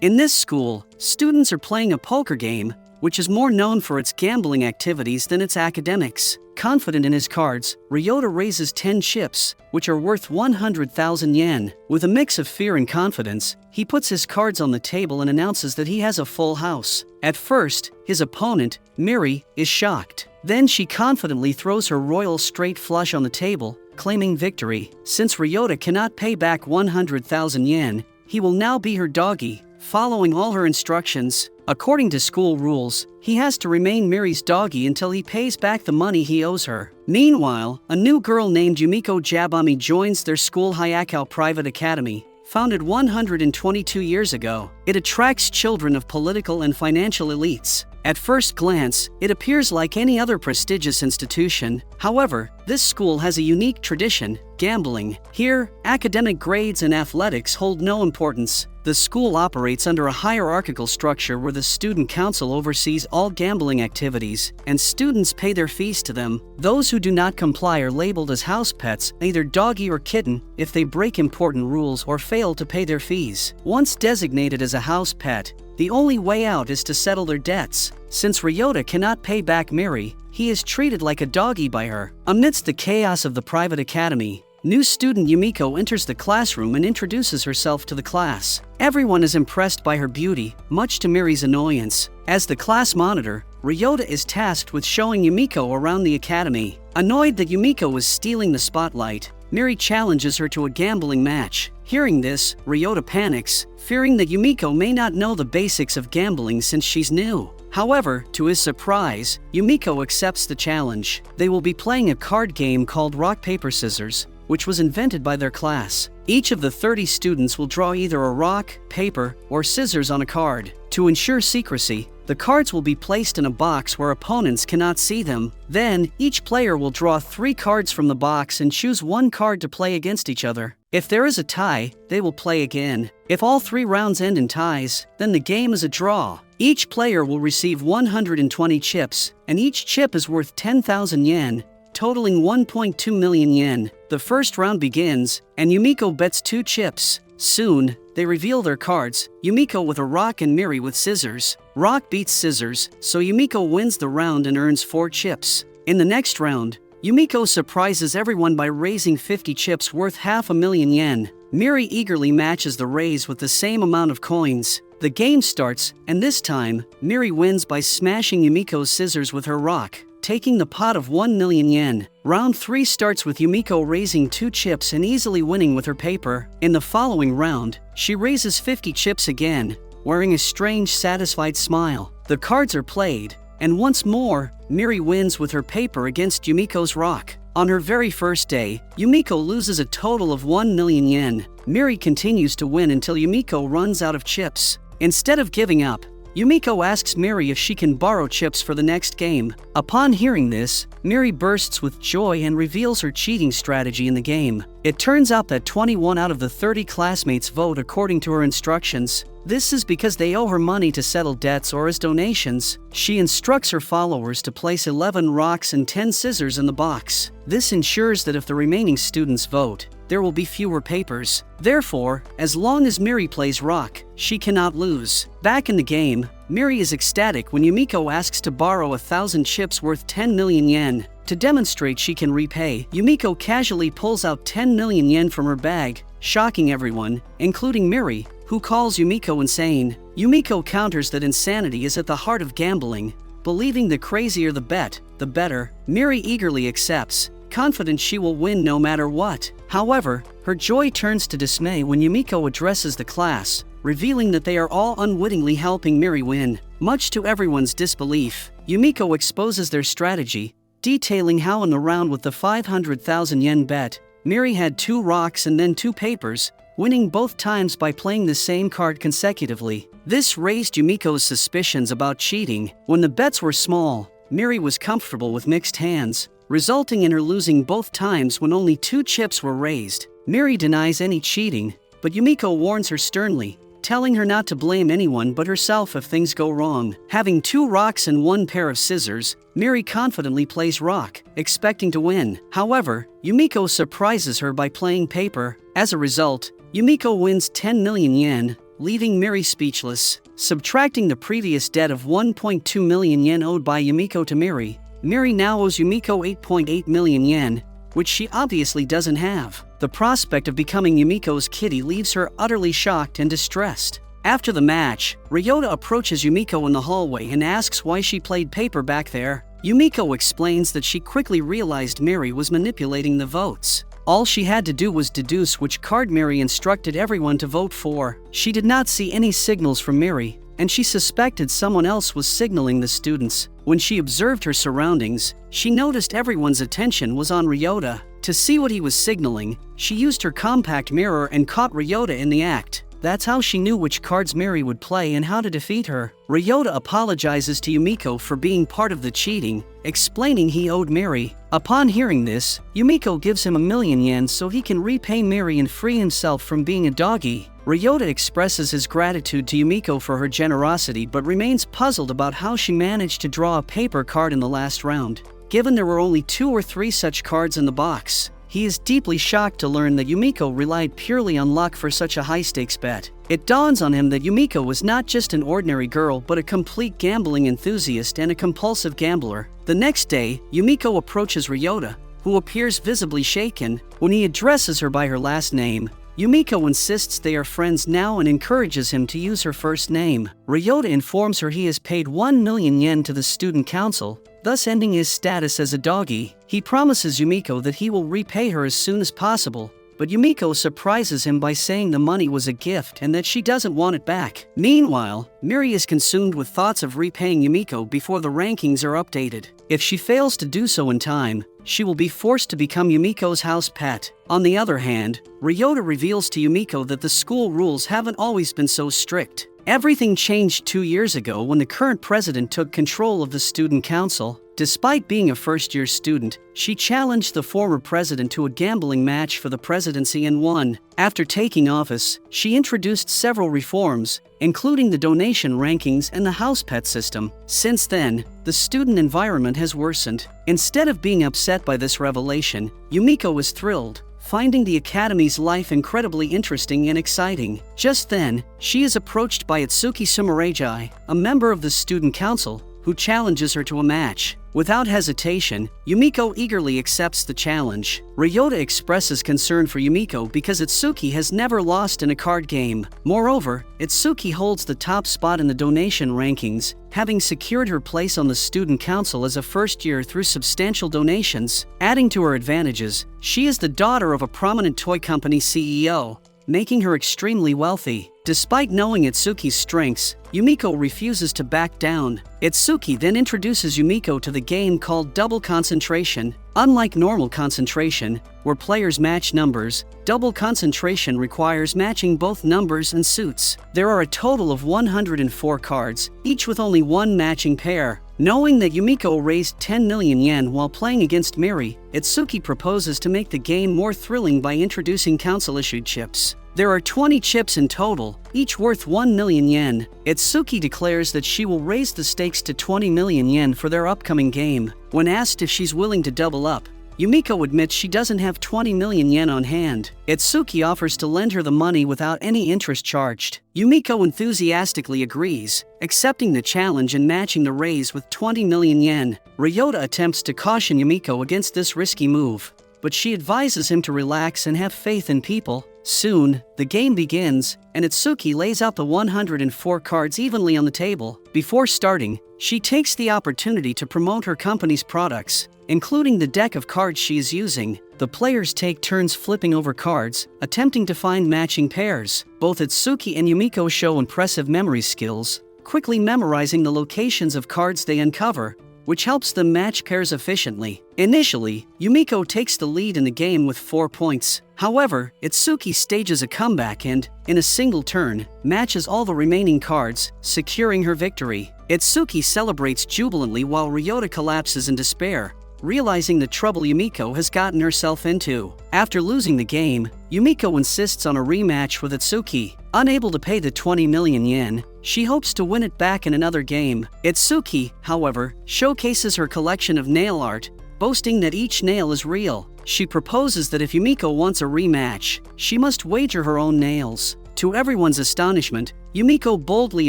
In this school, students are playing a poker game, which is more known for its gambling activities than its academics. Confident in his cards, Riota raises 10 chips, which are worth 100,000 yen. With a mix of fear and confidence, he puts his cards on the table and announces that he has a full house. At first, his opponent, Midari, is shocked. Then she confidently throws her royal straight flush on the table, claiming victory. Since Riota cannot pay back 100,000 yen, he will now be her doggy, following all her instructions. According to school rules, he has to remain Midari's doggy until he pays back the money he owes her. Meanwhile, a new girl named Yumeko Jabami joins their school Hyakao Private Academy, founded 122 years ago. It attracts children of political and financial elites. At first glance, it appears like any other prestigious institution. However, this school has a unique tradition: gambling. Here, academic grades and athletics hold no importance. The school operates under a hierarchical structure where the student council oversees all gambling activities, and students pay their fees to them. Those who do not comply are labeled as house pets, either doggy or kitten, if they break important rules or fail to pay their fees. Once designated as a house pet, the only way out is to settle their debts. Since Riota cannot pay back Midari, he is treated like a doggy by her. Amidst the chaos of the private academy, new student Yumeko enters the classroom and introduces herself to the class. Everyone is impressed by her beauty, much to Midari's annoyance. As the class monitor, Riota is tasked with showing Yumeko around the academy. Annoyed that Yumeko was stealing the spotlight, Midari challenges her to a gambling match. Hearing this, Riota panics, fearing that Yumeko may not know the basics of gambling since she's new. However, to his surprise, Yumeko accepts the challenge. They will be playing a card game called Rock Paper Scissors, which was invented by their class. Each of the 30 students will draw either a rock, paper, or scissors on a card. To ensure secrecy, the cards will be placed in a box where opponents cannot see them. Then, each player will draw 3 cards from the box and choose one card to play against each other. If there is a tie, they will play again. If all 3 rounds end in ties, then the game is a draw. Each player will receive 120 chips, and each chip is worth 10,000 yen, totaling 1.2 million yen. The first round begins, and Yumeko bets 2 chips. Soon, they reveal their cards, Yumeko with a rock and Midari with scissors. Rock beats scissors, so Yumeko wins the round and earns 4 chips. In the next round, Yumeko surprises everyone by raising 50 chips worth 500,000 yen. Midari eagerly matches the raise with the same amount of coins. The game starts, and this time, Midari wins by smashing Yumeko's scissors with her rock, taking the pot of 1 million yen. Round 3 starts with Yumeko raising 2 chips and easily winning with her paper. In the following round, she raises 50 chips again, wearing a strange, satisfied smile. The cards are played, and once more, Midari wins with her paper against Yumeko's rock. On her very first day, Yumeko loses a total of 1 million yen. Midari continues to win until Yumeko runs out of chips. Instead of giving up, Yumeko asks Midari if she can borrow chips for the next game. Upon hearing this, Midari bursts with joy and reveals her cheating strategy in the game. It turns out that 21 out of the 30 classmates vote according to her instructions. This is because they owe her money to settle debts or as donations. She instructs her followers to place 11 rocks and 10 scissors in the box. This ensures that if the remaining students vote, there will be fewer papers. Therefore, as long as Midari plays rock, she cannot lose. Back in the game, Midari is ecstatic when Yumeko asks to borrow 1,000 chips worth 10 million yen. To demonstrate she can repay, Yumeko casually pulls out 10 million yen from her bag, shocking everyone, including Midari, who calls Yumeko insane. Yumeko counters that insanity is at the heart of gambling, believing the crazier the bet, the better. Midari eagerly accepts, confident she will win no matter what. However, her joy turns to dismay when Yumeko addresses the class, revealing that they are all unwittingly helping Midari win. Much to everyone's disbelief, Yumeko exposes their strategy, detailing how in the round with the 500,000 yen bet, Midari had 2 rocks and then 2 papers, winning both times by playing the same card consecutively. This raised Yumeko's suspicions about cheating. When the bets were small, Midari was comfortable with mixed hands, resulting in her losing both times when only 2 chips were raised. Midari denies any cheating, but Yumeko warns her sternly, telling her not to blame anyone but herself if things go wrong. Having 2 rocks and 1 pair of scissors, Midari confidently plays rock, expecting to win. However, Yumeko surprises her by playing paper. As a result, Yumeko wins 10 million yen, leaving Mary speechless. Subtracting the previous debt of 1.2 million yen owed by Yumeko to Mary, Mary now owes Yumeko 8.8 million yen, which she obviously doesn't have. The prospect of becoming Yumeko's kitty leaves her utterly shocked and distressed. After the match, Riota approaches Yumeko in the hallway and asks why she played paper back there. Yumeko explains that she quickly realized Mary was manipulating the votes. All she had to do was deduce which card Mary instructed everyone to vote for. She did not see any signals from Mary, and she suspected someone else was signaling the students. When she observed her surroundings, she noticed everyone's attention was on Riota. To see what he was signaling, she used her compact mirror and caught Riota in the act. That's how she knew which cards Mary would play and how to defeat her. Riota apologizes to Yumeko for being part of the cheating, explaining he owed Mary. Upon hearing this, Yumeko gives him 1 million yen so he can repay Mary and free himself from being a doggy. Riota expresses his gratitude to Yumeko for her generosity but remains puzzled about how she managed to draw a paper card in the last round. Given there were only 2 or 3 such cards in the box, he is deeply shocked to learn that Yumeko relied purely on luck for such a high-stakes bet. It dawns on him that Yumeko was not just an ordinary girl but a complete gambling enthusiast and a compulsive gambler. The next day, Yumeko approaches Riota, who appears visibly shaken. When he addresses her by her last name, Yumeko insists they are friends now and encourages him to use her first name. Riota informs her he has paid 1 million yen to the student council, thus ending his status as a doggy. He promises Yumeko that he will repay her as soon as possible, but Yumeko surprises him by saying the money was a gift and that she doesn't want it back. Meanwhile, Miri is consumed with thoughts of repaying Yumeko before the rankings are updated. If she fails to do so in time, she will be forced to become Yumeko's house pet. On the other hand, Riota reveals to Yumeko that the school rules haven't always been so strict. Everything changed 2 years ago when the current president took control of the student council. Despite being a first-year student, she challenged the former president to a gambling match for the presidency and won. After taking office, she introduced several reforms, including the donation rankings and the house pet system. Since then, the student environment has worsened. Instead of being upset by this revelation, Yumeko is thrilled, finding the academy's life incredibly interesting and exciting. Just then, she is approached by Itsuki Sumireji, a member of the student council, who challenges her to a match. Without hesitation, Yumeko eagerly accepts the challenge. Riota expresses concern for Yumeko because Itsuki has never lost in a card game. Moreover, Itsuki holds the top spot in the donation rankings, having secured her place on the student council as a first year through substantial donations. Adding to her advantages, she is the daughter of a prominent toy company CEO, making her extremely wealthy. Despite knowing Itsuki's strengths, Yumeko refuses to back down. Itsuki then introduces Yumeko to the game called Double Concentration. Unlike normal concentration, where players match numbers, double concentration requires matching both numbers and suits. There are a total of 104 cards, each with only one matching pair. Knowing that Yumeko raised 10 million yen while playing against Miri, Itsuki proposes to make the game more thrilling by introducing council-issued chips. There are 20 chips in total, each worth 1 million yen. Itsuki declares that she will raise the stakes to 20 million yen for their upcoming game. When asked if she's willing to double up, Yumeko admits she doesn't have 20 million yen on hand. Itsuki offers to lend her the money without any interest charged. Yumeko enthusiastically agrees, accepting the challenge and matching the raise with 20 million yen. Riota attempts to caution Yumeko against this risky move, but she advises him to relax and have faith in people. Soon, the game begins, and Itsuki lays out the 104 cards evenly on the table. Before starting, she takes the opportunity to promote her company's products, including the deck of cards she is using. The players take turns flipping over cards, attempting to find matching pairs. Both Itsuki and Yumeko show impressive memory skills, quickly memorizing the locations of cards they uncover, which helps them match pairs efficiently. Initially, Yumeko takes the lead in the game with 4 points. However, Itsuki stages a comeback and, in a single turn, matches all the remaining cards, securing her victory. Itsuki celebrates jubilantly while Riota collapses in despair, realizing the trouble Yumeko has gotten herself into. After losing the game, Yumeko insists on a rematch with Itsuki. Unable to pay the 20 million yen, she hopes to win it back in another game. Itsuki, however, showcases her collection of nail art, boasting that each nail is real. She proposes that if Yumeko wants a rematch, she must wager her own nails. To everyone's astonishment, Yumeko boldly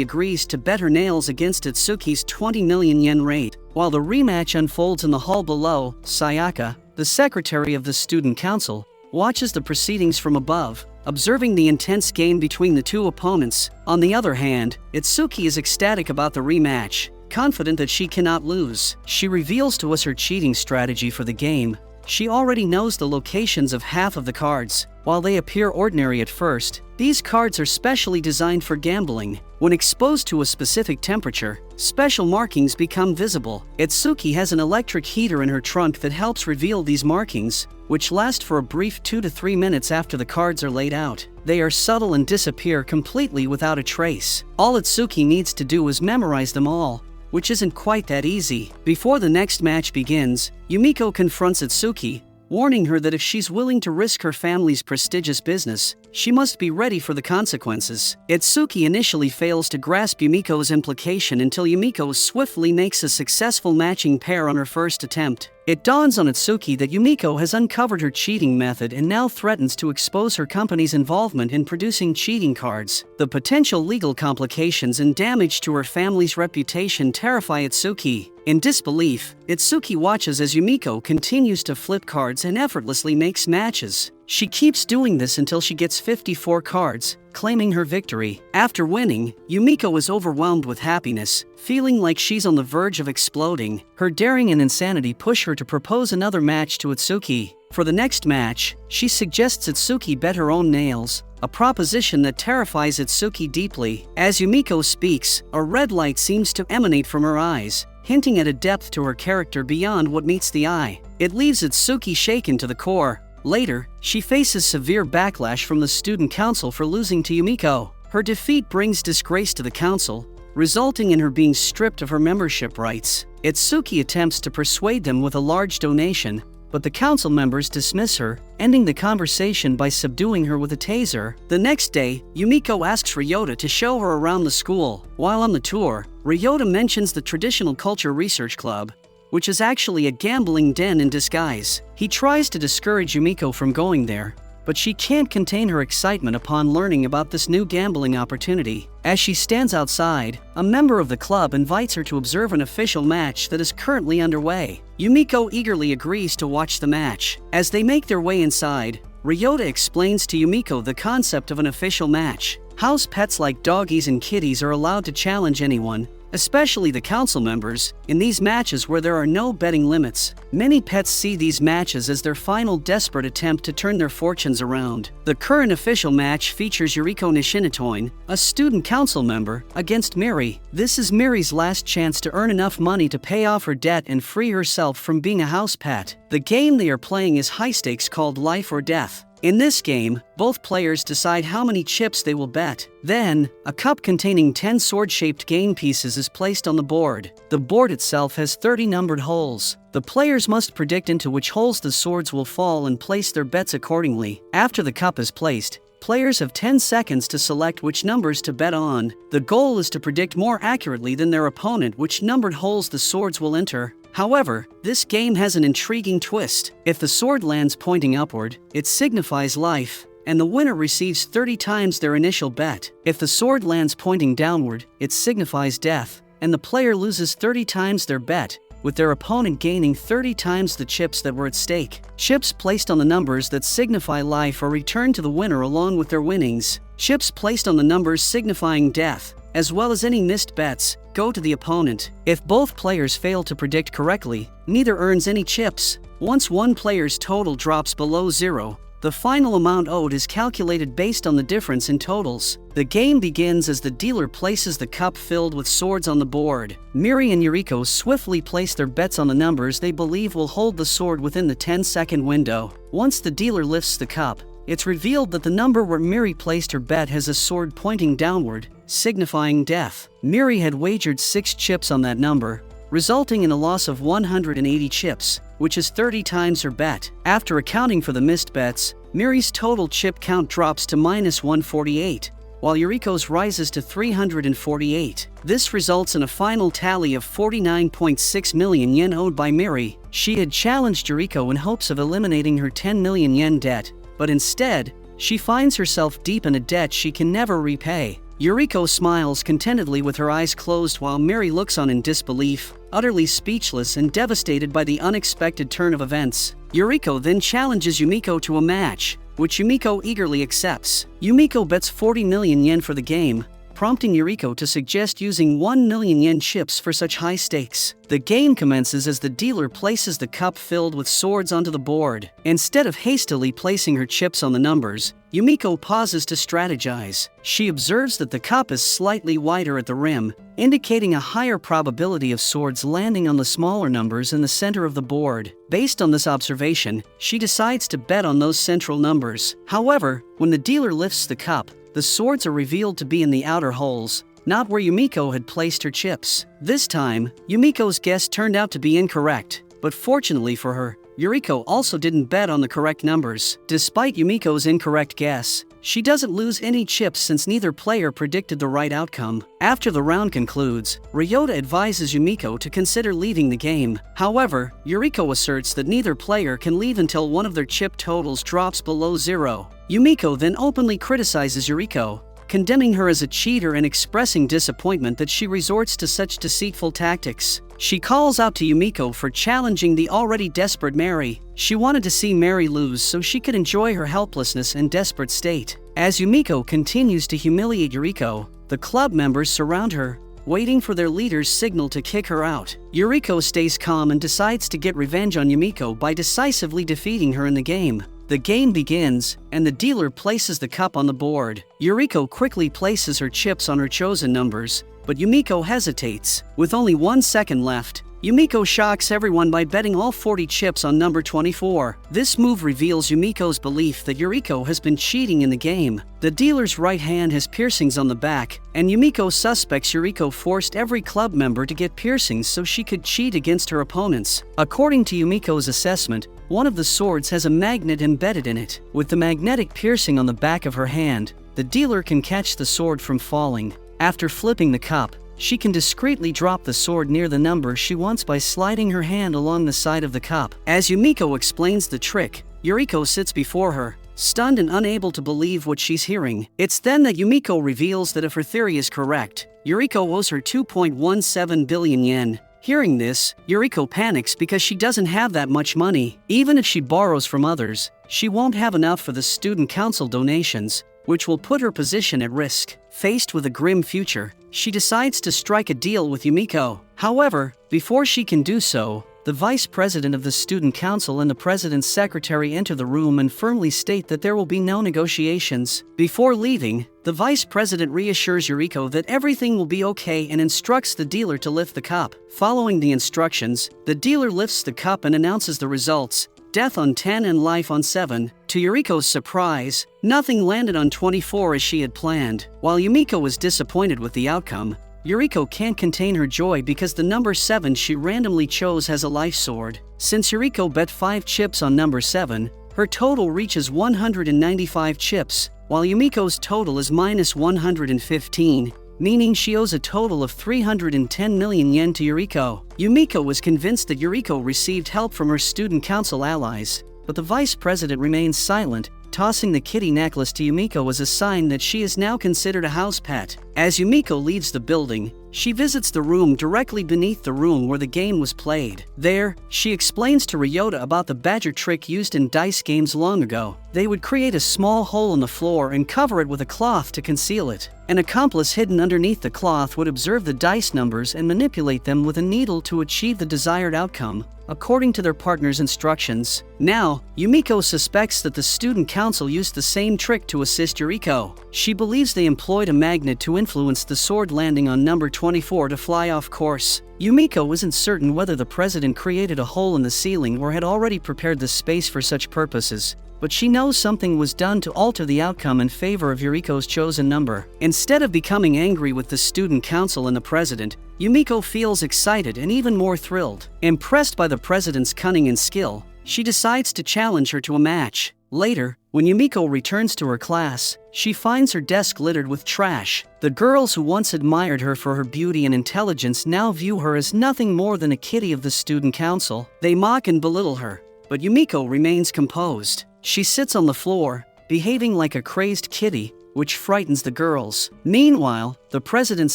agrees to bet her nails against Itsuki's 20 million yen rate. While the rematch unfolds in the hall below, Sayaka, the secretary of the student council, watches the proceedings from above, observing the intense game between the two opponents. On the other hand, Itsuki is ecstatic about the rematch, confident that she cannot lose. She reveals to us her cheating strategy for the game. She already knows the locations of half of the cards. While they appear ordinary at first, these cards are specially designed for gambling. When exposed to a specific temperature, special markings become visible. Itsuki has an electric heater in her trunk that helps reveal these markings, which last for a brief 2 to 3 minutes after the cards are laid out. They are subtle and disappear completely without a trace. All Itsuki needs to do is memorize them all, which isn't quite that easy. Before the next match begins, Yumeko confronts Itsuki, warning her that if she's willing to risk her family's prestigious business, she must be ready for the consequences. Itsuki initially fails to grasp Yumeko's implication until Yumeko swiftly makes a successful matching pair on her first attempt. It dawns on Itsuki that Yumeko has uncovered her cheating method and now threatens to expose her company's involvement in producing cheating cards. The potential legal complications and damage to her family's reputation terrify Itsuki. In disbelief, Itsuki watches as Yumeko continues to flip cards and effortlessly makes matches. She keeps doing this until she gets 54 cards, claiming her victory. After winning, Yumeko is overwhelmed with happiness, feeling like she's on the verge of exploding. Her daring and insanity push her to propose another match to Itsuki. For the next match, she suggests Itsuki bet her own nails, a proposition that terrifies Itsuki deeply. As Yumeko speaks, a red light seems to emanate from her eyes, hinting at a depth to her character beyond what meets the eye. It leaves Itsuki shaken to the core. Later, she faces severe backlash from the student council for losing to Yumeko. Her defeat brings disgrace to the council, resulting in her being stripped of her membership rights. Itsuki attempts to persuade them with a large donation, but the council members dismiss her, ending the conversation by subduing her with a taser. The next day, Yumeko asks Riota to show her around the school. While on the tour, Riota mentions the Traditional Culture Research Club, which is actually a gambling den in disguise. He tries to discourage Yumeko from going there, but she can't contain her excitement upon learning about this new gambling opportunity. As she stands outside, a member of the club invites her to observe an official match that is currently underway. Yumeko eagerly agrees to watch the match. As they make their way inside, Riota explains to Yumeko the concept of an official match. House pets like doggies and kitties are allowed to challenge anyone, especially the council members, in these matches where there are no betting limits. Many pets see these matches as their final desperate attempt to turn their fortunes around. The current official match features Yuriko Nishinatoin, a student council member, against Miri. This is Miri's last chance to earn enough money to pay off her debt and free herself from being a house pet. The game they are playing is high stakes called Life or Death. In this game, both players decide how many chips they will bet. Then, a cup containing 10 sword-shaped game pieces is placed on the board. The board itself has 30 numbered holes. The players must predict into which holes the swords will fall and place their bets accordingly. After the cup is placed, players have 10 seconds to select which numbers to bet on. The goal is to predict more accurately than their opponent which numbered holes the swords will enter. However, this game has an intriguing twist. If the sword lands pointing upward, it signifies life, and the winner receives 30 times their initial bet. If the sword lands pointing downward, it signifies death, and the player loses 30 times their bet, with their opponent gaining 30 times the chips that were at stake. Chips placed on the numbers that signify life are returned to the winner along with their winnings. Chips placed on the numbers signifying death, as well as any missed bets, go to the opponent. If both players fail to predict correctly, neither earns any chips. Once one player's total drops below 0, the final amount owed is calculated based on the difference in totals. The game begins as the dealer places the cup filled with swords on the board. Miri and Yuriko swiftly place their bets on the numbers they believe will hold the sword within the 10-second window. Once the dealer lifts the cup, it's revealed that the number where Miri placed her bet has a sword pointing downward, signifying death. Miri had wagered 6 chips on that number, resulting in a loss of 180 chips, which is 30 times her bet. After accounting for the missed bets, Miri's total chip count drops to -148, while Yuriko's rises to 348. This results in a final tally of 49.6 million yen owed by Miri. She had challenged Yuriko in hopes of eliminating her 10 million yen debt, but instead, she finds herself deep in a debt she can never repay. Yumeko smiles contentedly with her eyes closed while Mary looks on in disbelief, utterly speechless and devastated by the unexpected turn of events. Yumeko then challenges Yumeko to a match, which Yumeko eagerly accepts. Yumeko bets 40 million yen for the game, prompting Yumeko to suggest using 1 million yen chips for such high stakes. The game commences as the dealer places the cup filled with swords onto the board. Instead of hastily placing her chips on the numbers, Yumeko pauses to strategize. She observes that the cup is slightly wider at the rim, indicating a higher probability of swords landing on the smaller numbers in the center of the board. Based on this observation, she decides to bet on those central numbers. However, when the dealer lifts the cup, the swords are revealed to be in the outer holes, not where Yumeko had placed her chips. This time, Yumeko's guess turned out to be incorrect, but fortunately for her, Yumeko also didn't bet on the correct numbers. Despite Yumeko's incorrect guess, she doesn't lose any chips since neither player predicted the right outcome. After the round concludes, Riota advises Yumeko to consider leaving the game. However, Yumeko asserts that neither player can leave until one of their chip totals drops below 0. Yumeko then openly criticizes Yumeko, condemning her as a cheater and expressing disappointment that she resorts to such deceitful tactics. She calls out to Yumeko for challenging the already desperate Mary. She wanted to see Mary lose so she could enjoy her helplessness and desperate state. As Yumeko continues to humiliate Yumeko, the club members surround her, waiting for their leader's signal to kick her out. Yumeko stays calm and decides to get revenge on Yumeko by decisively defeating her in the game. The game begins, and the dealer places the cup on the board. Yumeko quickly places her chips on her chosen numbers, but Yumeko hesitates. With only 1 second left, Yumeko shocks everyone by betting all 40 chips on number 24. This move reveals Yumeko's belief that Yumeko has been cheating in the game. The dealer's right hand has piercings on the back, and Yumeko suspects Yumeko forced every club member to get piercings so she could cheat against her opponents. According to Yumeko's assessment, one of the swords has a magnet embedded in it. With the magnetic piercing on the back of her hand, the dealer can catch the sword from falling. After flipping the cup, she can discreetly drop the sword near the number she wants by sliding her hand along the side of the cup. As Yumeko explains the trick, Yumeko sits before her, stunned and unable to believe what she's hearing. It's then that Yumeko reveals that if her theory is correct, Yumeko owes her 2.17 billion yen. Hearing this, Yumeko panics because she doesn't have that much money. Even if she borrows from others, she won't have enough for the student council donations, which will put her position at risk. Faced with a grim future, she decides to strike a deal with Yumeko. However, before she can do so, the vice president of the student council and the president's secretary enter the room and firmly state that there will be no negotiations. Before leaving, the vice president reassures Yumeko that everything will be okay and instructs the dealer to lift the cup. Following the instructions, the dealer lifts the cup and announces the results: death on 10 and life on 7. To Yumiko's surprise, nothing landed on 24 as she had planned. While Yumeko was disappointed with the outcome, Yumeko can't contain her joy because the number 7 she randomly chose has a life sword. Since Yumeko bet 5 chips on number 7, her total reaches 195 chips, while Yumeko's total is minus 115, meaning she owes a total of 310 million yen to Yumeko. Yumeko was convinced that Yumeko received help from her student council allies, but the vice president remains silent, tossing the kitty necklace to Yumeko as a sign that she is now considered a house pet. As Yumeko leaves the building, she visits the room directly beneath the room where the game was played. There, she explains to Riota about the badger trick used in dice games long ago. They would create a small hole in the floor and cover it with a cloth to conceal it. An accomplice hidden underneath the cloth would observe the dice numbers and manipulate them with a needle to achieve the desired outcome, according to their partner's instructions. Now, Yumeko suspects that the student council used the same trick to assist Yumeko. She believes they employed a magnet to influence the sword landing on number 24 to fly off course. Yumeko isn't certain whether the president created a hole in the ceiling or had already prepared the space for such purposes, but she knows something was done to alter the outcome in favor of Yumiko's chosen number. Instead of becoming angry with the student council and the president, Yumeko feels excited and even more thrilled. Impressed by the president's cunning and skill, she decides to challenge her to a match. Later, when Yumeko returns to her class, she finds her desk littered with trash. The girls who once admired her for her beauty and intelligence now view her as nothing more than a kitty of the student council. They mock and belittle her, but Yumeko remains composed. She sits on the floor, behaving like a crazed kitty, which frightens the girls. Meanwhile, the president's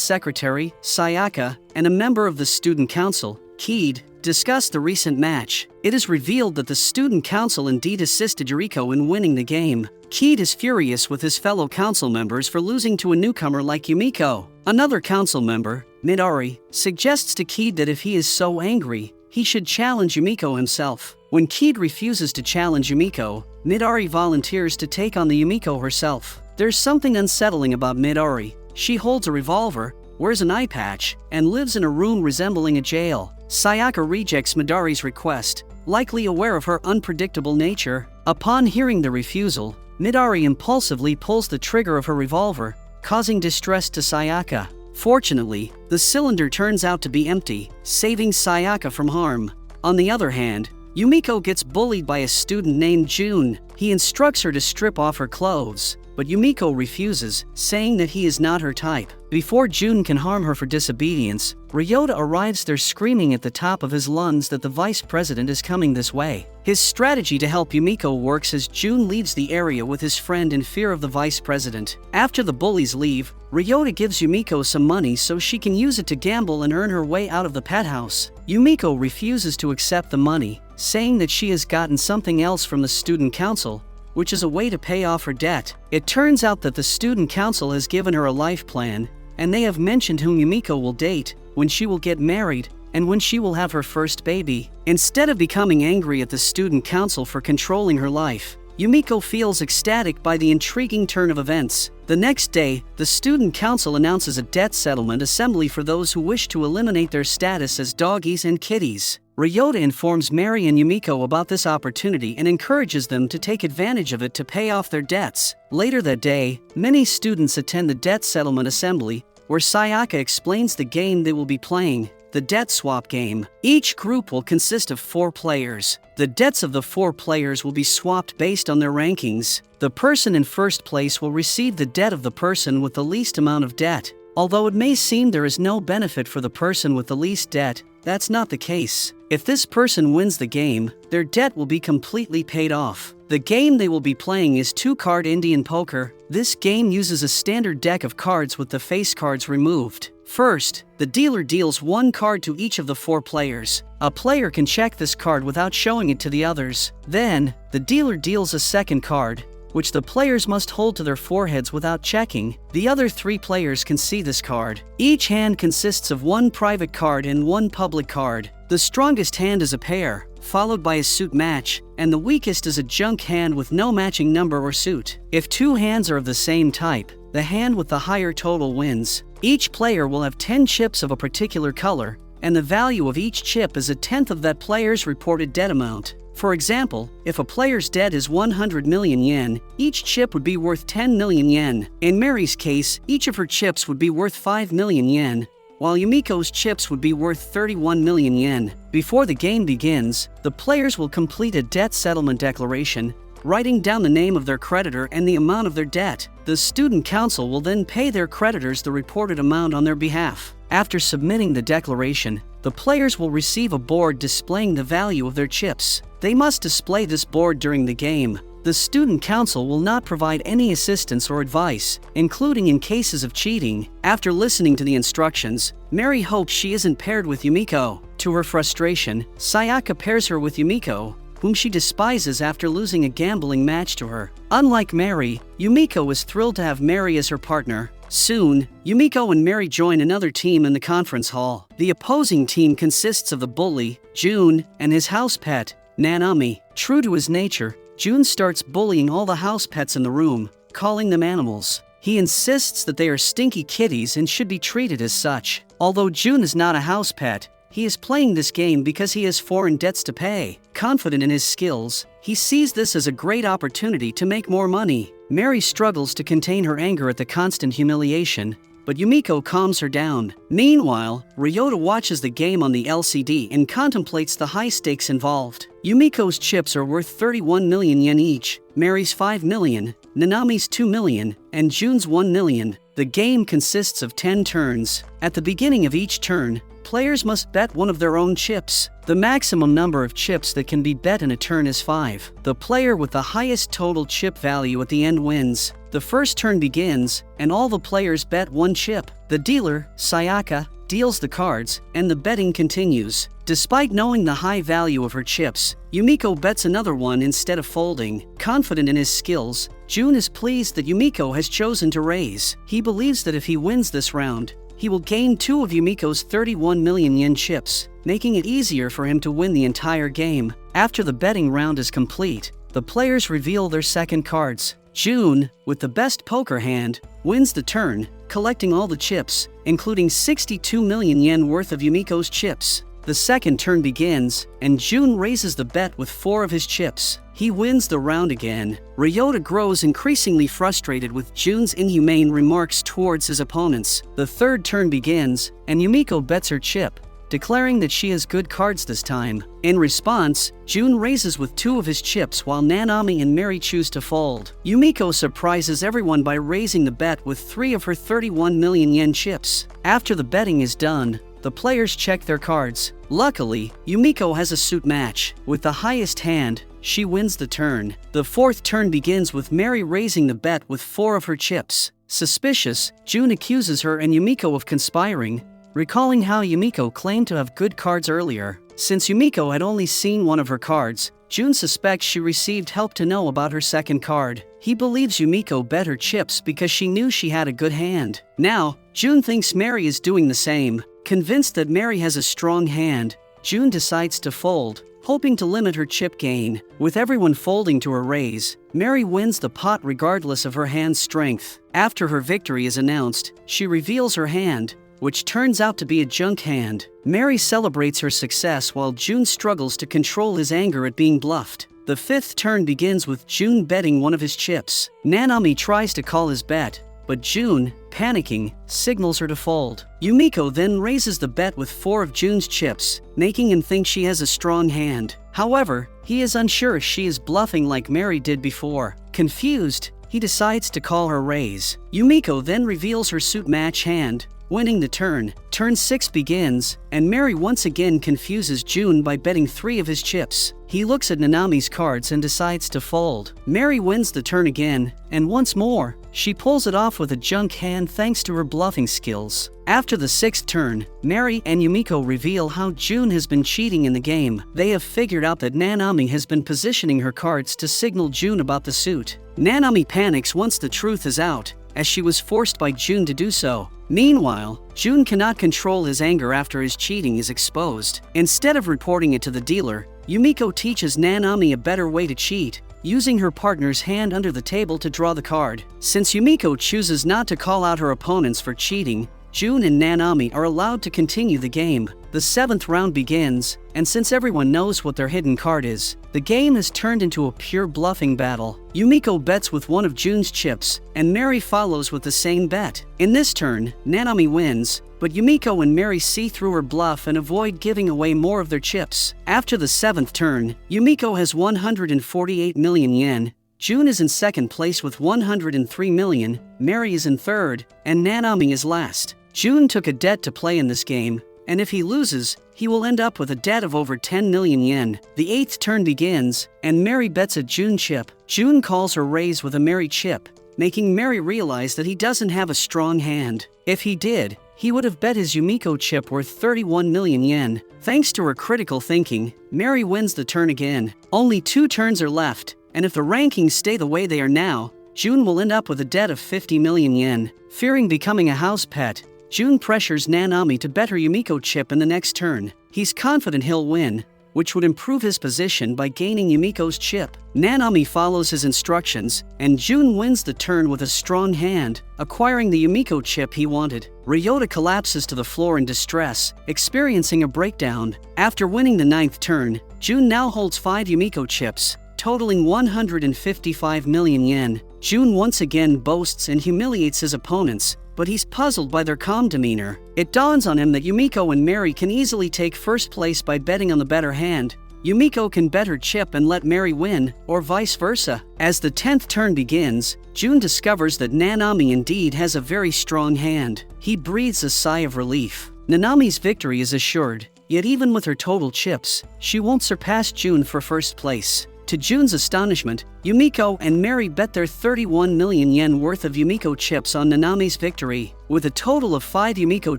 secretary, Sayaka, and a member of the student council, Keed, discuss the recent match. It is revealed that the student council indeed assisted Yuriko in winning the game. Keed is furious with his fellow council members for losing to a newcomer like Yumeko. Another council member, Midari, suggests to Keed that if he is so angry, he should challenge Yumeko himself. When Keed refuses to challenge Yumeko, Midari volunteers to take on the Yumeko herself. There's something unsettling about Midari. She holds a revolver, wears an eye patch, and lives in a room resembling a jail. Sayaka rejects Midari's request, likely aware of her unpredictable nature. Upon hearing the refusal, Midari impulsively pulls the trigger of her revolver, causing distress to Sayaka. Fortunately, the cylinder turns out to be empty, saving Sayaka from harm. On the other hand, Yumeko gets bullied by a student named June. He instructs her to strip off her clothes, but Yumeko refuses, saying that he is not her type. Before June can harm her for disobedience, Riota arrives there screaming at the top of his lungs that the vice president is coming this way. His strategy to help Yumeko works as June leaves the area with his friend in fear of the vice president. After the bullies leave, Riota gives Yumeko some money so she can use it to gamble and earn her way out of the pet house. Yumeko refuses to accept the money, saying that she has gotten something else from the student council, which is a way to pay off her debt. It turns out that the student council has given her a life plan, and they have mentioned whom Yumeko will date, when she will get married, and when she will have her first baby. Instead of becoming angry at the student council for controlling her life, Yumeko feels ecstatic by the intriguing turn of events. The next day, the student council announces a debt settlement assembly for those who wish to eliminate their status as doggies and kitties. Riota informs Mary and Yumeko about this opportunity and encourages them to take advantage of it to pay off their debts. Later that day, many students attend the debt settlement assembly, where Sayaka explains the game they will be playing, the debt swap game. Each group will consist of 4 players. The debts of the 4 players will be swapped based on their rankings. The person in first place will receive the debt of the person with the least amount of debt. Although it may seem there is no benefit for the person with the least debt, that's not the case. If this person wins the game, their debt will be completely paid off. The game they will be playing is 2-card Indian poker. This game uses a standard deck of cards with the face cards removed. First, the dealer deals 1 card to each of the 4 players. A player can check this card without showing it to the others. Then, the dealer deals a second card, which the players must hold to their foreheads without checking. The other 3 players can see this card. Each hand consists of 1 private card and 1 public card. The strongest hand is a pair, followed by a suit match, and the weakest is a junk hand with no matching number or suit. If 2 hands are of the same type, the hand with the higher total wins. Each player will have 10 chips of a particular color, and the value of each chip is 1/10 of that player's reported debt amount. For example, if a player's debt is 100 million yen, each chip would be worth 10 million yen. In Mary's case, each of her chips would be worth 5 million yen, while Yumeko's chips would be worth 31 million yen. Before the game begins, the players will complete a debt settlement declaration, writing down the name of their creditor and the amount of their debt. The student council will then pay their creditors the reported amount on their behalf. After submitting the declaration, the players will receive a board displaying the value of their chips. They must display this board during the game. The student council will not provide any assistance or advice, including in cases of cheating. After listening to the instructions, Mary hopes she isn't paired with Yumeko. To her frustration, Sayaka pairs her with Yumeko, whom she despises after losing a gambling match to her. Unlike Mary, Yumeko is thrilled to have Mary as her partner. Soon, Yumeko and Mary join another team in the conference hall. The opposing team consists of the bully, June, and his house pet, Nanami. True to his nature, June starts bullying all the house pets in the room, calling them animals. He insists that they are stinky kitties and should be treated as such. Although June is not a house pet, he is playing this game because he has foreign debts to pay. Confident in his skills, he sees this as a great opportunity to make more money. Mary struggles to contain her anger at the constant humiliation, but Yumeko calms her down. Meanwhile, Riota watches the game on the LCD and contemplates the high stakes involved. Yumeko's chips are worth 31 million yen each, Mary's 5 million, Nanami's 2 million, and June's 1 million. The game consists of 10 turns. At the beginning of each turn, players must bet one of their own chips. The maximum number of chips that can be bet in a turn is 5. The player with the highest total chip value at the end wins. The first turn begins, and all the players bet one chip. The dealer, Sayaka, deals the cards, and the betting continues. Despite knowing the high value of her chips, Yumeko bets another one instead of folding. Confident in his skills, Jun is pleased that Yumeko has chosen to raise. He believes that if he wins this round, he will gain 2 of Yumeko's 31 million yen chips, making it easier for him to win the entire game. After the betting round is complete, the players reveal their second cards. Jun, with the best poker hand, wins the turn, collecting all the chips, including 62 million yen worth of Yumeko's chips. The second turn begins, and Jun raises the bet with 4 of his chips. He wins the round again. Riota grows increasingly frustrated with Jun's inhumane remarks towards his opponents. The third turn begins, and Yumeko bets her chip, declaring that she has good cards this time. In response, Jun raises with 2 of his chips while Nanami and Mary choose to fold. Yumeko surprises everyone by raising the bet with 3 of her 31 million yen chips. After the betting is done, the players check their cards. Luckily, Yumeko has a suit match. With the highest hand, she wins the turn. The fourth turn begins with Mary raising the bet with 4 of her chips. Suspicious, Jun accuses her and Yumeko of conspiring, recalling how Yumeko claimed to have good cards earlier. Since Yumeko had only seen one of her cards, Jun suspects she received help to know about her second card. He believes Yumeko bet her chips because she knew she had a good hand. Now, Jun thinks Mary is doing the same. Convinced that Mary has a strong hand, Jun decides to fold, hoping to limit her chip gain. With everyone folding to her raise, Mary wins the pot regardless of her hand's strength. After her victory is announced, she reveals her hand, which turns out to be a junk hand. Mary celebrates her success while Jun struggles to control his anger at being bluffed. The fifth turn begins with Jun betting one of his chips. Nanami tries to call his bet, but Jun, panicking, signals her to fold. Yumeko then raises the bet with 4 of Jun's chips, making him think she has a strong hand. However, he is unsure if she is bluffing like Mary did before. Confused, he decides to call her raise. Yumeko then reveals her suit match hand, winning the turn. Turn 6 begins, and Mary once again confuses Jun by betting 3 of his chips. He looks at Nanami's cards and decides to fold. Mary wins the turn again, and once more, she pulls it off with a junk hand thanks to her bluffing skills. After the 6th turn, Mary and Yumeko reveal how Jun has been cheating in the game. They have figured out that Nanami has been positioning her cards to signal Jun about the suit. Nanami panics once the truth is out, as she was forced by Jun to do so. Meanwhile, Jun cannot control his anger after his cheating is exposed. Instead of reporting it to the dealer, Yumeko teaches Nanami a better way to cheat, using her partner's hand under the table to draw the card. Since Yumeko chooses not to call out her opponents for cheating, Jun and Nanami are allowed to continue the game. The 7th round begins, and since everyone knows what their hidden card is, the game has turned into a pure bluffing battle. Yumeko bets with 1 of Jun's chips, and Mary follows with the same bet. In this turn, Nanami wins, but Yumeko and Mary see through her bluff and avoid giving away more of their chips. After the 7th turn, Yumeko has 148 million yen, Jun is in 2nd place with 103 million, Mary is in 3rd, and Nanami is last. Jun took a debt to play in this game, and if he loses, he will end up with a debt of over 10 million yen. The 8th turn begins, and Mary bets a Jun chip. Jun calls her raise with a Mary chip, making Mary realize that he doesn't have a strong hand. If he did, he would have bet his Yumeko chip worth 31 million yen. Thanks to her critical thinking, Mary wins the turn again. Only 2 turns are left, and if the rankings stay the way they are now, Jun will end up with a debt of 50 million yen. Fearing becoming a house pet, Jun pressures Nanami to bet her Yumeko chip in the next turn. He's confident he'll win, which would improve his position by gaining Yumeko's chip. Nanami follows his instructions, and Jun wins the turn with a strong hand, acquiring the Yumeko chip he wanted. Riota collapses to the floor in distress, experiencing a breakdown. After winning the 9th turn, Jun now holds 5 Yumeko chips, totaling 155 million yen. Jun once again boasts and humiliates his opponents, but he's puzzled by their calm demeanor. It dawns on him that Yumeko and Mary can easily take first place by betting on the better hand, Yumeko can bet her chip and let Mary win, or vice versa. As the 10th turn begins, Jun discovers that Nanami indeed has a very strong hand. He breathes a sigh of relief. Nanami's victory is assured, yet even with her total chips, she won't surpass Jun for first place. To Jun's astonishment, Yumeko and Mary bet their 31 million yen worth of Yumeko chips on Nanami's victory. With a total of 5 Yumeko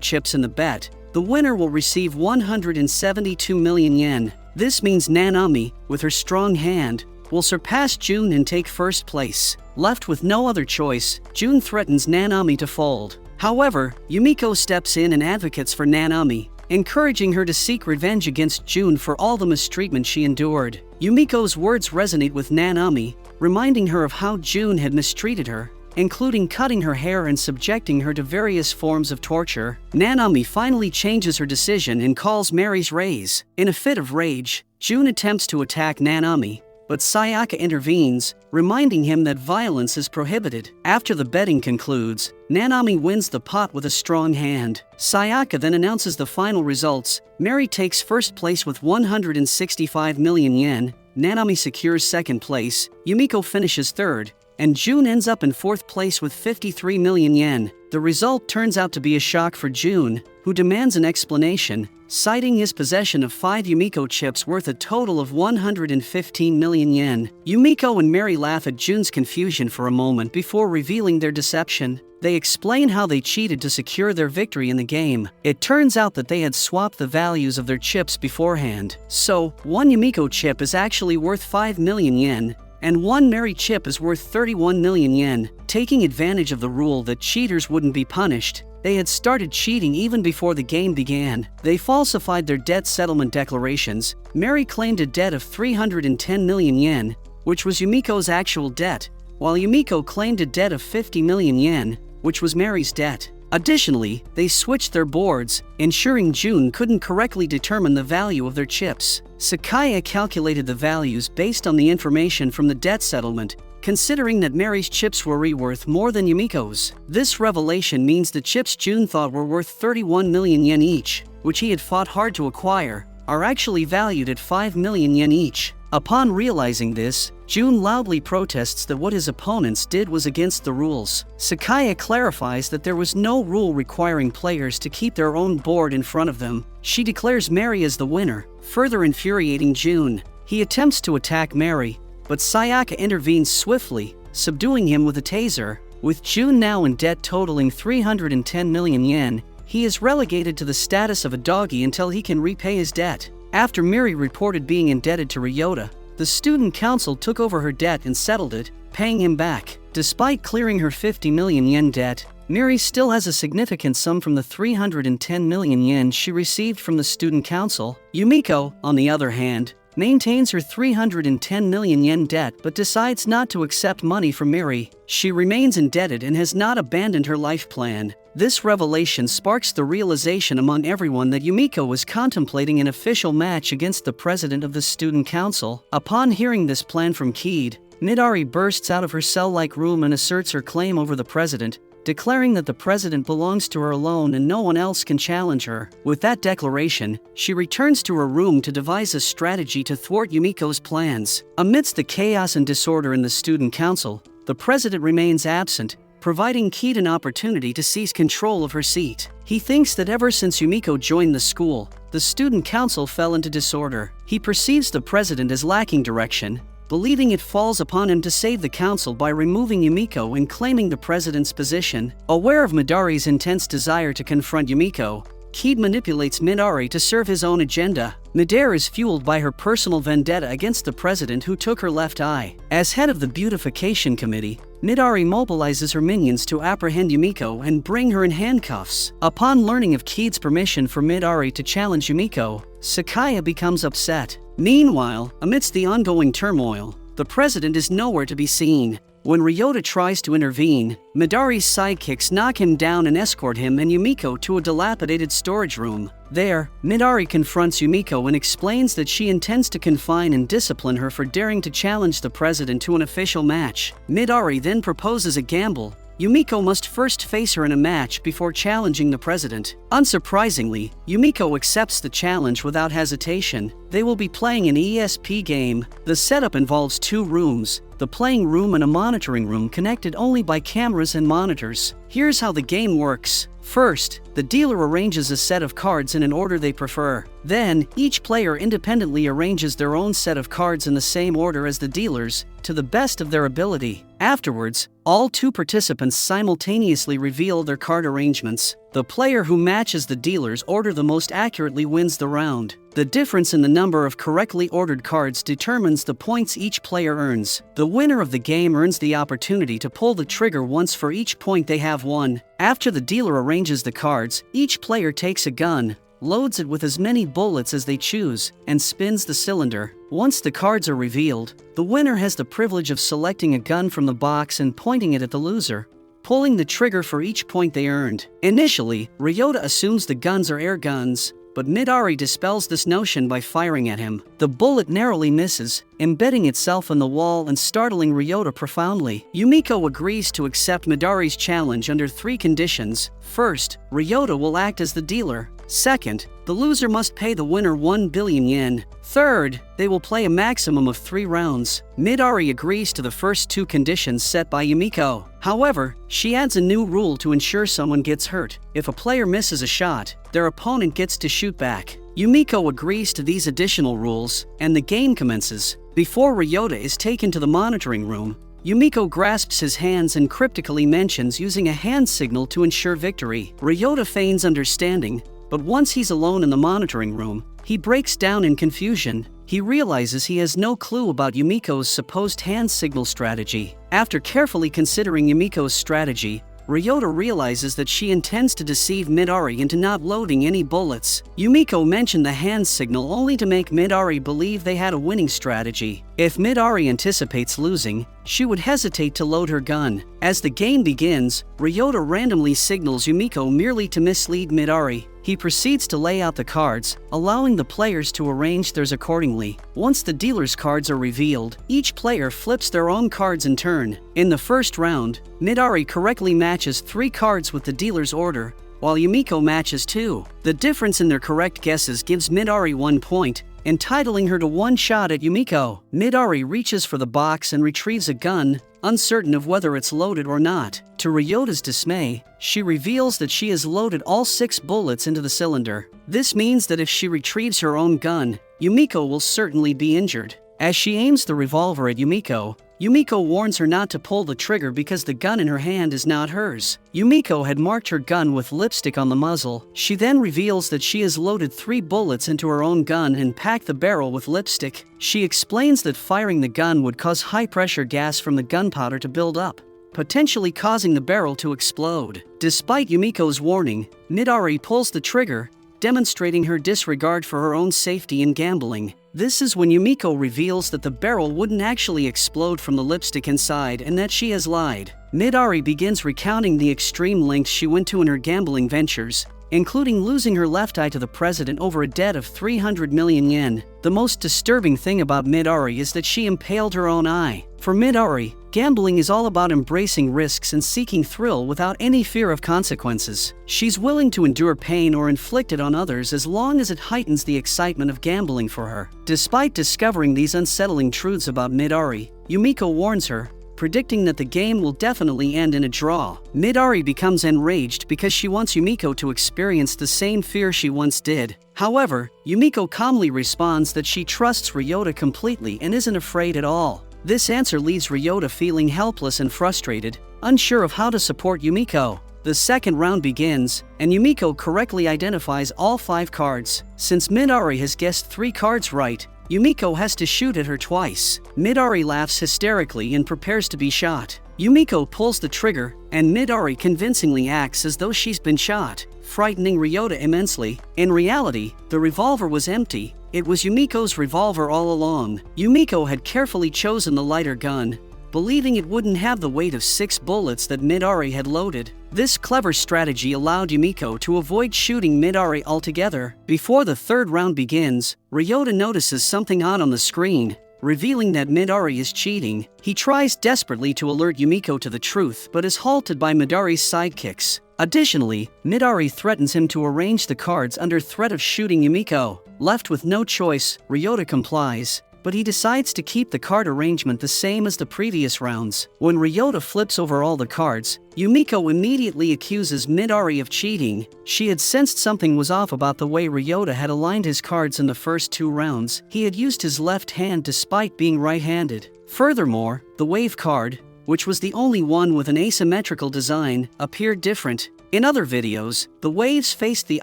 chips in the bet, the winner will receive 172 million yen. This means Nanami, with her strong hand, will surpass Jun and take first place. Left with no other choice, Jun threatens Nanami to fold. However, Yumeko steps in and advocates for Nanami, encouraging her to seek revenge against Jun for all the mistreatment she endured. Yumeko's words resonate with Nanami, reminding her of how Jun had mistreated her, including cutting her hair and subjecting her to various forms of torture. Nanami finally changes her decision and calls Mary's raise. In a fit of rage, Jun attempts to attack Nanami, but Sayaka intervenes, reminding him that violence is prohibited. After the betting concludes, Nanami wins the pot with a strong hand. Sayaka then announces the final results. Mary takes first place with 165 million yen, Nanami secures second place, Yumeko finishes third, and Jun ends up in fourth place with 53 million yen. The result turns out to be a shock for Jun, who demands an explanation, citing his possession of 5 Yumeko chips worth a total of 115 million yen. Yumeko and Mary laugh at Jun's confusion for a moment before revealing their deception. They explain how they cheated to secure their victory in the game. It turns out that they had swapped the values of their chips beforehand. So, 1 Yumeko chip is actually worth 5 million yen, and 1 Mary chip is worth 31 million yen. Taking advantage of the rule that cheaters wouldn't be punished, they had started cheating even before the game began. They falsified their debt settlement declarations. Mary claimed a debt of 310 million yen, which was Yumeko's actual debt, while Yumeko claimed a debt of 50 million yen, which was Mary's debt. Additionally, they switched their boards, ensuring Jun couldn't correctly determine the value of their chips. Sakaya calculated the values based on the information from the debt settlement, considering that Mary's chips were worth more than Yumeko's. This revelation means the chips Jun thought were worth 31 million yen each, which he had fought hard to acquire, are actually valued at 5 million yen each. Upon realizing this, Jun loudly protests that what his opponents did was against the rules. Sakaya clarifies that there was no rule requiring players to keep their own board in front of them. She declares Mary as the winner, further infuriating Jun. He attempts to attack Mary, but Sayaka intervenes swiftly, subduing him with a taser. With Jun now in debt totaling 310 million yen, he is relegated to the status of a doggy until he can repay his debt. After Mary reported being indebted to Riota, the student council took over her debt and settled it, paying him back. Despite clearing her 50 million yen debt, Mary still has a significant sum from the 310 million yen she received from the student council. Yumeko, on the other hand, maintains her 310 million yen debt but decides not to accept money from Mary. She remains indebted and has not abandoned her life plan. This revelation sparks the realization among everyone that Yumeko was contemplating an official match against the president of the student council. Upon hearing this plan from Keed, Midari bursts out of her cell-like room and asserts her claim over the president, declaring that the president belongs to her alone and no one else can challenge her. With that declaration, she returns to her room to devise a strategy to thwart Yumeko's plans. Amidst the chaos and disorder in the student council, the president remains absent, providing Keed an opportunity to seize control of her seat. He thinks that ever since Yumeko joined the school, the student council fell into disorder. He perceives the president as lacking direction, believing it falls upon him to save the council by removing Yumeko and claiming the president's position. Aware of Midari's intense desire to confront Yumeko, Keed manipulates Midari to serve his own agenda. Midari is fueled by her personal vendetta against the president who took her left eye. As head of the beautification committee, Midari mobilizes her minions to apprehend Yumeko and bring her in handcuffs. Upon learning of Keed's permission for Midari to challenge Yumeko, Sakaya becomes upset. Meanwhile, amidst the ongoing turmoil, the president is nowhere to be seen. When Riota tries to intervene, Midari's sidekicks knock him down and escort him and Yumeko to a dilapidated storage room. There, Midari confronts Yumeko and explains that she intends to confine and discipline her for daring to challenge the president to an official match. Midari then proposes a gamble, Yumeko must first face her in a match before challenging the president. Unsurprisingly, Yumeko accepts the challenge without hesitation. They will be playing an ESP game. The setup involves 2 rooms, the playing room and a monitoring room connected only by cameras and monitors. Here's how the game works. First, the dealer arranges a set of cards in an order they prefer. Then, each player independently arranges their own set of cards in the same order as the dealer's, to the best of their ability. Afterwards, all 2 participants simultaneously reveal their card arrangements. The player who matches the dealer's order the most accurately wins the round. The difference in the number of correctly ordered cards determines the points each player earns. The winner of the game earns the opportunity to pull the trigger once for each point they have won. After the dealer arranges the cards, each player takes a gun, loads it with as many bullets as they choose, and spins the cylinder. Once the cards are revealed, the winner has the privilege of selecting a gun from the box and pointing it at the loser, pulling the trigger for each point they earned. Initially, Riota assumes the guns are air guns, but Midari dispels this notion by firing at him. The bullet narrowly misses, embedding itself in the wall and startling Riota profoundly. Yumeko agrees to accept Midari's challenge under 3 conditions. First, Riota will act as the dealer. Second, the loser must pay the winner 1 billion yen. Third, they will play a maximum of 3 rounds. Midari agrees to the first 2 conditions set by Yumeko. However, she adds a new rule to ensure someone gets hurt. If a player misses a shot, their opponent gets to shoot back. Yumeko agrees to these additional rules, and the game commences. Before Riota is taken to the monitoring room, Yumeko grasps his hands and cryptically mentions using a hand signal to ensure victory. Riota feigns understanding, but once he's alone in the monitoring room, he breaks down in confusion. He realizes he has no clue about Yumeko's supposed hand signal strategy. After carefully considering Yumeko's strategy, Riota realizes that she intends to deceive Midari into not loading any bullets. Yumeko mentioned the hand signal only to make Midari believe they had a winning strategy. If Midari anticipates losing, she would hesitate to load her gun. As the game begins, Riota randomly signals Yumeko merely to mislead Midari. He proceeds to lay out the cards, allowing the players to arrange theirs accordingly. Once the dealer's cards are revealed, each player flips their own cards in turn. In the first round, Midari correctly matches 3 cards with the dealer's order, while Yumeko matches 2. The difference in their correct guesses gives Midari 1 point, entitling her to 1 shot at Yumeko. Midari reaches for the box and retrieves a gun, uncertain of whether it's loaded or not. To Ryota's dismay, she reveals that she has loaded all 6 bullets into the cylinder. This means that if she retrieves her own gun, Yumeko will certainly be injured. As she aims the revolver at Yumeko, Yumeko warns her not to pull the trigger because the gun in her hand is not hers. Yumeko had marked her gun with lipstick on the muzzle. She then reveals that she has loaded 3 bullets into her own gun and packed the barrel with lipstick. She explains that firing the gun would cause high-pressure gas from the gunpowder to build up, potentially causing the barrel to explode. Despite Yumeko's warning, Midari pulls the trigger, demonstrating her disregard for her own safety in gambling. This is when Yumeko reveals that the barrel wouldn't actually explode from the lipstick inside and that she has lied. Midari begins recounting the extreme lengths she went to in her gambling ventures, including losing her left eye to the president over a debt of 300 million yen. The most disturbing thing about Midari is that she impaled her own eye. For Midari, gambling is all about embracing risks and seeking thrill without any fear of consequences. She's willing to endure pain or inflict it on others as long as it heightens the excitement of gambling for her. Despite discovering these unsettling truths about Midari, Yumeko warns her, predicting that the game will definitely end in a draw. Midari becomes enraged because she wants Yumeko to experience the same fear she once did. However, Yumeko calmly responds that she trusts Ryota completely and isn't afraid at all. This answer leaves Ryota feeling helpless and frustrated, unsure of how to support Yumeko. The second round begins, and Yumeko correctly identifies all 5 cards. Since Midari has guessed 3 cards right, Yumeko has to shoot at her twice. Midari laughs hysterically and prepares to be shot. Yumeko pulls the trigger, and Midari convincingly acts as though she's been shot, frightening Ryota immensely. In reality, the revolver was empty. It was Yumeko's revolver all along. Yumeko had carefully chosen the lighter gun, believing it wouldn't have the weight of 6 bullets that Midari had loaded. This clever strategy allowed Yumeko to avoid shooting Midari altogether. Before the third round begins, Ryota notices something odd on the screen. revealing that Midari is cheating. He tries desperately to alert Yumeko to the truth but is halted by Midari's sidekicks. Additionally, Midari threatens him to arrange the cards under threat of shooting Yumeko. Left with no choice, Riota complies, but he decides to keep the card arrangement the same as the previous rounds. When Riota flips over all the cards, Yumeko immediately accuses Midari of cheating. She had sensed something was off about the way Riota had aligned his cards in the first 2 rounds. He had used his left hand despite being right-handed. Furthermore, the wave card, which was the only one with an asymmetrical design, appeared different. In other videos, the waves faced the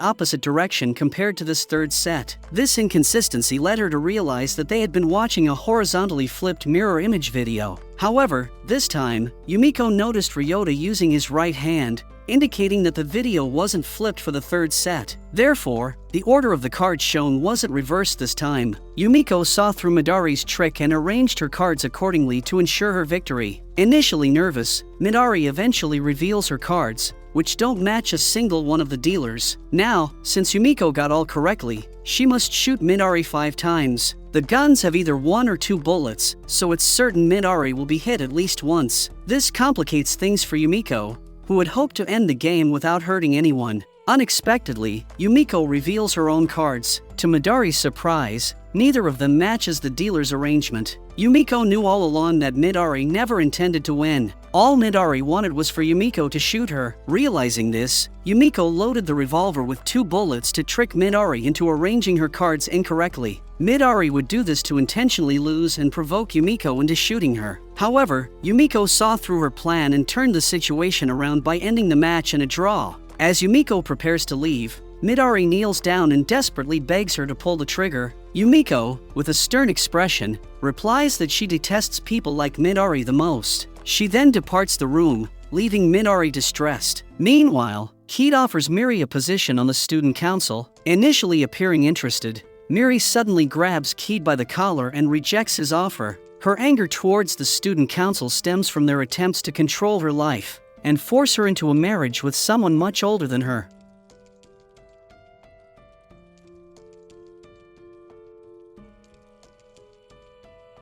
opposite direction compared to this third set. This inconsistency led her to realize that they had been watching a horizontally flipped mirror image video. However, this time, Yumeko noticed Riota using his right hand, indicating that the video wasn't flipped for the third set. Therefore, the order of the cards shown wasn't reversed this time. Yumeko saw through Midari's trick and arranged her cards accordingly to ensure her victory. Initially nervous, Midari eventually reveals her cards, which don't match a single one of the dealers. Now, since Yumeko got all correctly, she must shoot Midari 5 times. The guns have either 1 or 2 bullets, so it's certain Midari will be hit at least once. This complicates things for Yumeko, who had hoped to end the game without hurting anyone. Unexpectedly, Yumeko reveals her own cards. To Midari's surprise, neither of them matches the dealer's arrangement. Yumeko knew all along that Midari never intended to win. All Midari wanted was for Yumeko to shoot her. Realizing this, Yumeko loaded the revolver with 2 bullets to trick Midari into arranging her cards incorrectly. Midari would do this to intentionally lose and provoke Yumeko into shooting her. However, Yumeko saw through her plan and turned the situation around by ending the match in a draw. As Yumeko prepares to leave, Midari kneels down and desperately begs her to pull the trigger. Yumeko, with a stern expression, replies that she detests people like Midari the most. She then departs the room, leaving Midari distressed. Meanwhile, Keat offers Miri a position on the student council. Initially appearing interested, Miri suddenly grabs Keat by the collar and rejects his offer. Her anger towards the student council stems from their attempts to control her life and force her into a marriage with someone much older than her.